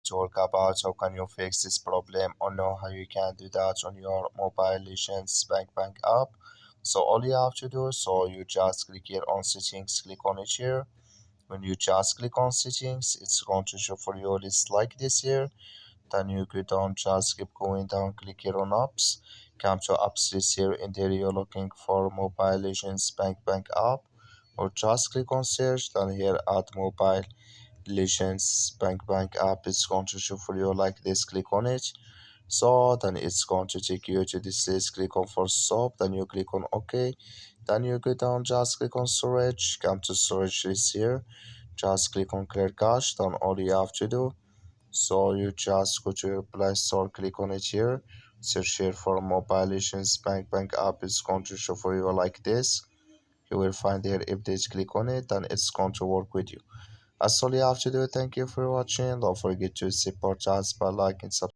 talk about how can you fix this problem or know how you can do that on your mobile legends bank app. So all you have to do, so you just click here on settings, click on it here. When you just click on settings, it's going to show for you a list like this here. Then you go down, just keep going down, click here on apps, come to apps list here. In there you're looking for mobile legends bank app, or just click on search. Then here add mobile legends bank app is going to show for you like this. Click on it. So then it's going to take you to this list. Click on for stop, then you click on OK. Then you go down, just click on storage, come to storage list here, just click on clear cache. Then all you have to do, so you just go to your Play Store, click on it here, search here for mobile legends bank app. Is going to show for you like this. You will find here updates, click on it, and it's going to work with you. That's all you have to do. Thank you for watching. Don't forget to support us by liking, subscribing.